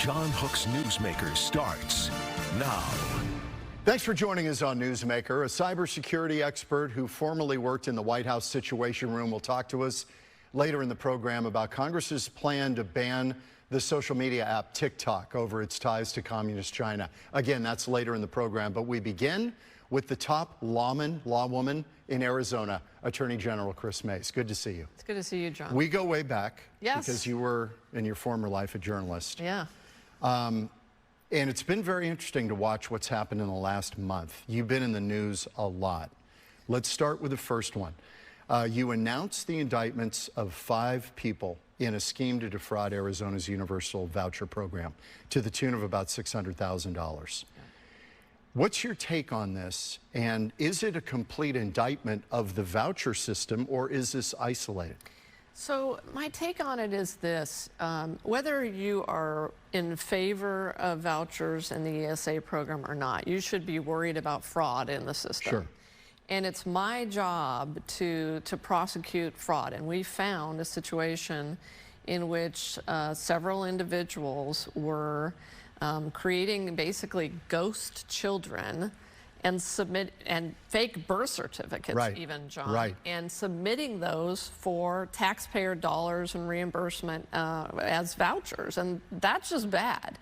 John Hook's Newsmaker starts now. Thanks for joining us on Newsmaker. A cybersecurity expert who formerly worked in the White House Situation Room will talk to us later in the program about Congress's plan to ban the social media app TikTok over its ties to communist China. Again, that's later in the program, but we begin with the top lawwoman in Arizona, Attorney General Kris Mayes. Good to see you. It's good to see you, John. We go way back. Yes. Because you were, in your former life, a journalist. Yeah. And it's been very interesting to watch what's happened in the last month. You've been in the news a lot. Let's start with the first one. You announced the indictments of 5 people in a scheme to defraud Arizona's universal voucher program to the tune of about $600,000. What's your take on this? And is it a complete indictment of the voucher system, or is this isolated? So my take on it is this. Whether you are in favor of vouchers and the ESA program or not, you should be worried about fraud in the system. Sure. And it's my job to prosecute fraud. And we found a situation in which several individuals were creating basically ghost children and fake birth certificates, right, even, John, right, and submitting those for taxpayer dollars and reimbursement as vouchers, and that's just bad.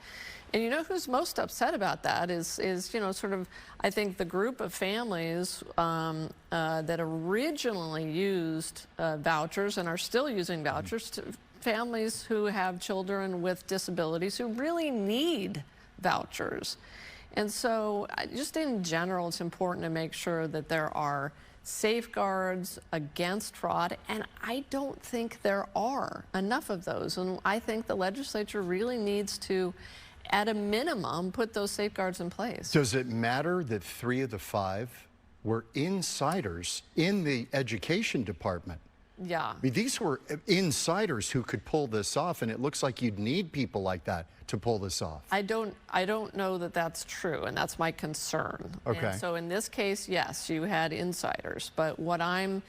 And you know who's most upset about that is you know, sort of, I think, the group of families that originally used vouchers and are still using vouchers, families who have children with disabilities who really need vouchers. And so just in general, it's important to make sure that there are safeguards against fraud, and I don't think there are enough of those. And I think the legislature really needs to, at a minimum, put those safeguards in place. Does it matter that 3 of the 5 were insiders in the education department? Yeah. I mean, these were insiders who could pull this off, and it looks like you'd need people like that to pull this off. I don't know that that's true, and that's my concern. Okay. And so in this case, yes, you had insiders, but what I'm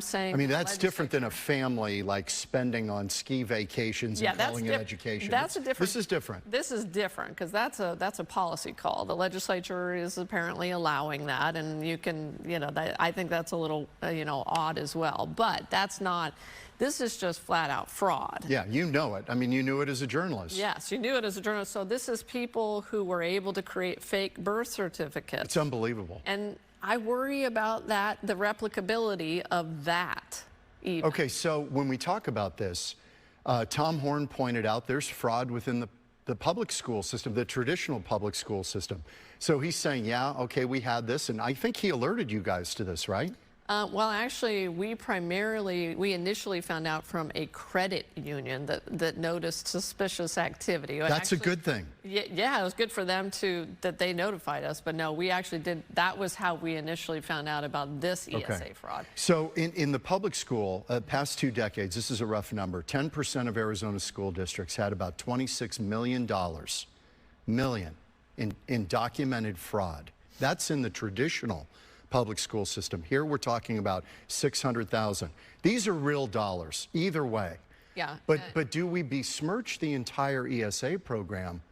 saying, I mean, that's different than a family like spending on ski vacations and calling it education. That's a different. This is different. This is different because that's a policy call. The legislature is apparently allowing that, and you can, you know, I think that's a little, you know, odd as well. But that's not. This is just flat out fraud. Yeah, you know it. I mean, you knew it as a journalist. Yes, you knew it as a journalist. So this is people who were able to create fake birth certificates. It's unbelievable. And I worry about that, the replicability of that even. Okay, so when we talk about this, Tom Horn pointed out there's fraud within the public school system, the traditional public school system. So he's saying, yeah, okay, we had this, and I think he alerted you guys to this, right? Well, actually, we initially found out from a credit union that noticed suspicious activity. That's a good thing. Yeah, it was good for them that they notified us, but no, we actually did. That was how we initially found out about this ESA fraud. So in the public school, past 2 decades, this is a rough number, 10% of Arizona's school districts had about $26 million in documented fraud. That's in the traditional public school system. Here we're talking about 600,000. These are real dollars, either way. Yeah. But do we besmirch the entire ESA program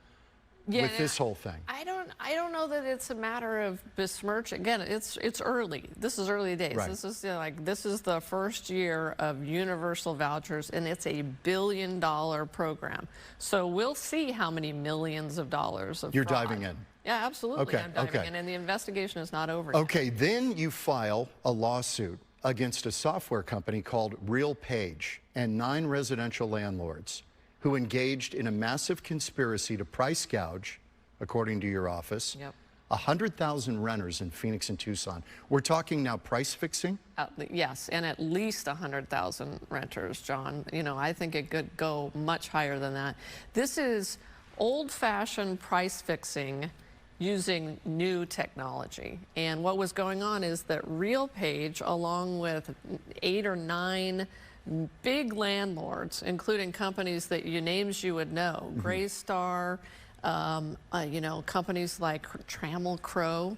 with this whole thing? I don't know that it's a matter of besmirch. Again, it's early. This is early days. Right. This is this is the first year of universal vouchers, and it's a $1 billion program. So we'll see how many millions of dollars of You're fraud. diving in. Yeah, absolutely. Okay, I'm diving in, and the investigation is not over yet. Okay, then you file a lawsuit against a software company called RealPage and 9 residential landlords who engaged in a massive conspiracy to price gouge, according to your office, 100,000 renters in Phoenix and Tucson. We're talking now price fixing? Yes, and at least 100,000 renters, John. You know, I think it could go much higher than that. This is old-fashioned price fixing using new technology. And what was going on is that RealPage, along with 8 or 9 big landlords, including companies that names you would know, Graystar, you know, companies like Trammell Crow,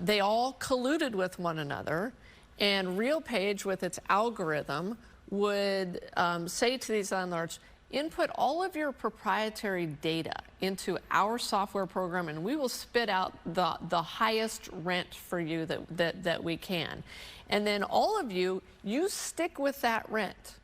they all colluded with one another, and RealPage, with its algorithm, would say to these landlords, input all of your proprietary data into our software program, and we will spit out the highest rent for you that we can. And then all of you stick with that rent.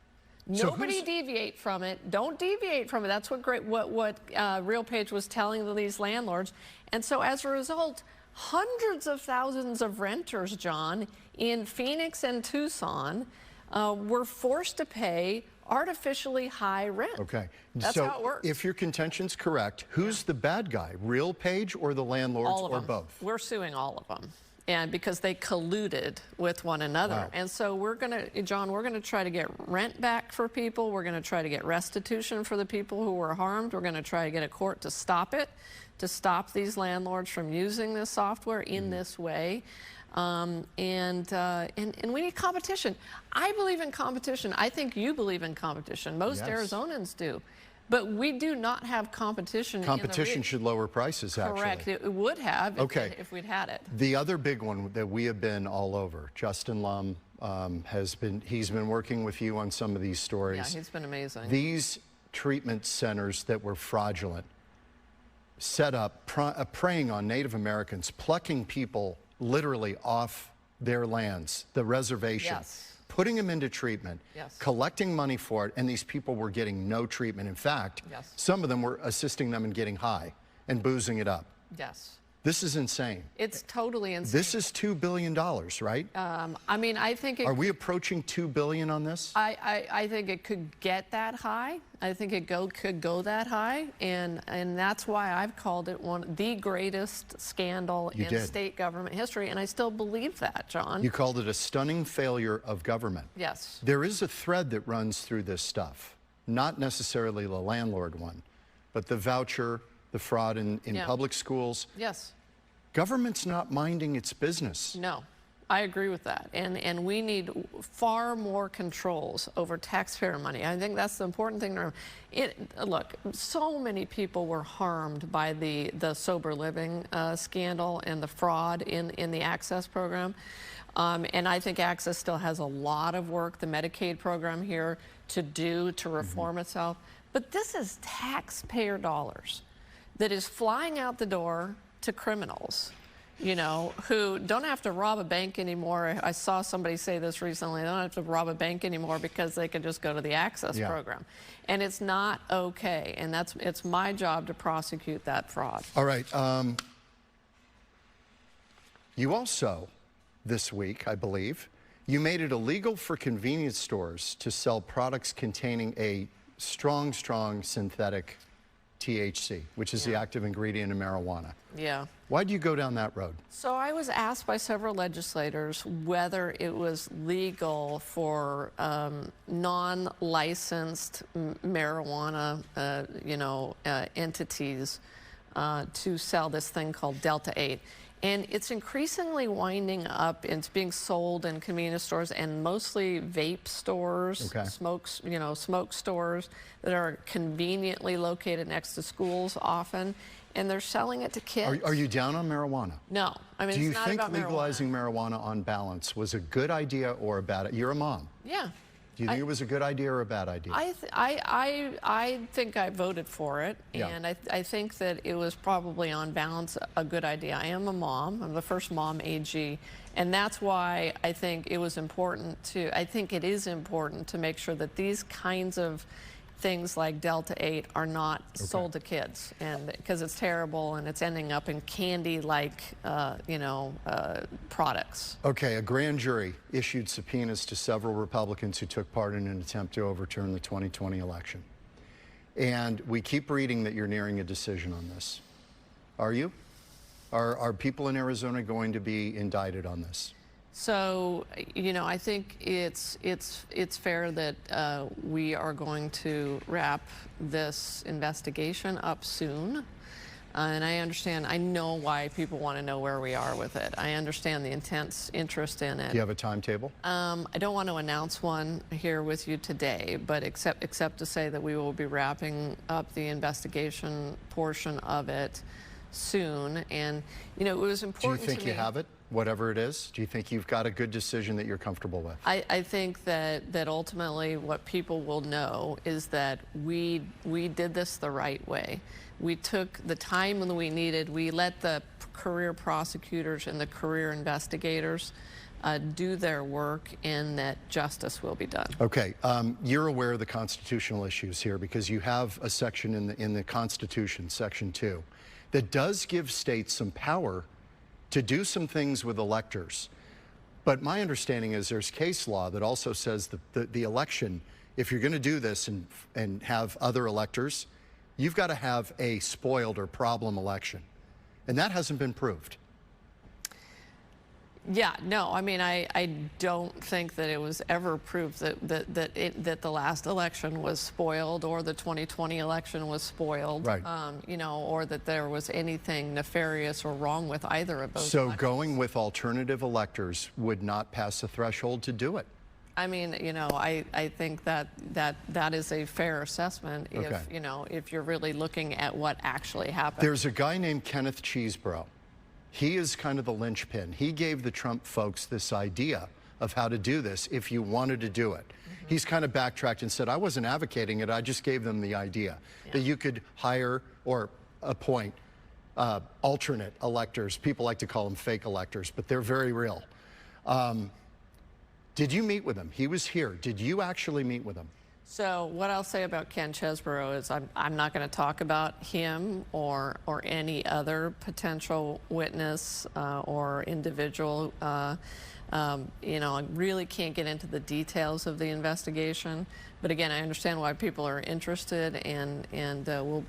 Nobody deviate from it. Don't deviate from it. That's what RealPage was telling these landlords. And so as a result, hundreds of thousands of renters, John, in Phoenix and Tucson were forced to pay artificially high rent. Okay. That's how it works. If your contention's correct, who's the bad guy? RealPage or the landlords, all of or them. both? We're suing all of them. And because they colluded with one another. Wow. And so we're John, we're gonna try to get rent back for people. We're gonna try to get restitution for the people who were harmed. We're gonna try to get a court to stop it, to stop these landlords from using this software in this way. And we need competition. I believe in competition. I think you believe in competition. Most Arizonans do. But we do not have competition. Competition should lower prices, actually. Correct. It would have if we'd had it. The other big one that we have been all over, Justin Lum he's been working with you on some of these stories. Yeah, he's been amazing. These treatment centers that were fraudulent, set up, preying on Native Americans, plucking people literally off their lands, the reservation. Yes. Putting them into treatment, collecting money for it, and these people were getting no treatment. In fact, some of them were assisting them in getting high and boozing it up. Yes. This is insane. It's totally insane. This is $2 billion, right? I mean, I think Are we approaching $2 billion on this? I think it could get that high. I think it could go that high, and that's why I've called it the greatest scandal in state government history, and I still believe that, John. You called it a stunning failure of government. Yes. There is a thread that runs through this stuff, not necessarily the landlord one, but the voucher, the fraud in public schools. Yes. Government's not minding its business. No. I agree with that, and we need far more controls over taxpayer money. I think that's the important thing to remember. Look, so many people were harmed by the sober living scandal and the fraud in the Access program, and I think Access still has a lot of work, the Medicaid program here, to do to reform itself. But this is taxpayer dollars that is flying out the door to criminals, you know, who don't have to rob a bank anymore. I saw somebody say this recently. They don't have to rob a bank anymore because they can just go to the Access program. And it's not okay. And it's my job to prosecute that fraud. All right. You also, this week, I believe, you made it illegal for convenience stores to sell products containing a strong synthetic THC, which is the active ingredient in marijuana. Yeah. Why'd you go down that road? So I was asked by several legislators whether it was legal for non-licensed marijuana, entities to sell this thing called Delta 8. And it's increasingly winding up. It's being sold in convenience stores and mostly vape stores, smoke stores that are conveniently located next to schools often, and they're selling it to kids. Are you down on marijuana? No, I mean, Do you it's not think about legalizing marijuana on balance was a good idea or a bad idea? You're a mom. Yeah. Do you think it was a good idea or a bad idea? I think I voted for it, and I think that it was probably on balance a good idea. I am a mom. I'm the first mom AG, and that's why I think it was important it is important to make sure that these kinds of things like Delta 8 are not sold to kids, and because it's terrible and it's ending up in candy-like, products. Okay, a grand jury issued subpoenas to several Republicans who took part in an attempt to overturn the 2020 election. And we keep reading that you're nearing a decision on this. Are you? Are people in Arizona going to be indicted on this? So, I think it's fair that we are going to wrap this investigation up soon. And I know why people want to know where we are with it. I understand the intense interest in it. Do you have a timetable? I don't want to announce one here with you today, but except to say that we will be wrapping up the investigation portion of it soon. And, it was important to me. Do you think you have it? whatever it is? Do you think you've got a good decision that you're comfortable with? I think that ultimately what people will know is that we did this the right way. We took the time that we needed. We let the career prosecutors and the career investigators do their work, and that justice will be done. Okay, you're aware of the constitutional issues here because you have a section in the Constitution, Section 2, that does give states some power to do some things with electors. But my understanding is there's case law that also says that the election, if you're going to do this and have other electors, you've got to have a spoiled or problem election. And that hasn't been proved. Yeah, no, I mean, I don't think that it was ever proved that the last election was spoiled or the 2020 election was spoiled, right. You know, or that there was anything nefarious or wrong with either of those So elections. Going with alternative electors would not pass the threshold to do it? I mean, you know, I think that is a fair assessment if, Okay. you know, if you're really looking at what actually happened. There's a guy named Kenneth Cheeseborough. He is kind of the linchpin. He gave the Trump folks this idea of how to do this if you wanted to do it. Mm-hmm. He's kind of backtracked and said, I wasn't advocating it, I just gave them the idea that you could hire or appoint alternate electors. People like to call them fake electors, but they're very real. Did you meet with him? He was here. Did you actually meet with him? So what I'll say about Ken Chesebro is I'm not going to talk about him or any other potential witness or individual. You know, I really can't get into the details of the investigation. But again, I understand why people are interested, and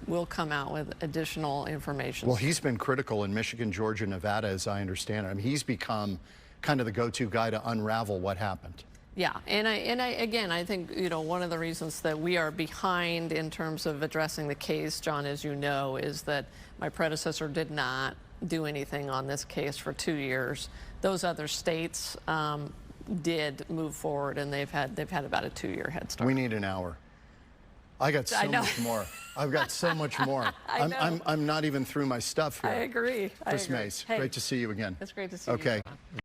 we'll come out with additional information. Well, he's been critical in Michigan, Georgia, Nevada, as I understand it. I mean, he's become kind of the go-to guy to unravel what happened. Yeah, and I think, you know, one of the reasons that we are behind in terms of addressing the case, John, as you know, is that my predecessor did not do anything on this case for 2 years. Those other states did move forward, and they've had about a 2-year head start. We need an hour. I got so much more. I've got so much more. I'm not even through my stuff here. I agree. Kris Mayes, Hey, great to see you again. It's great to see you. Okay.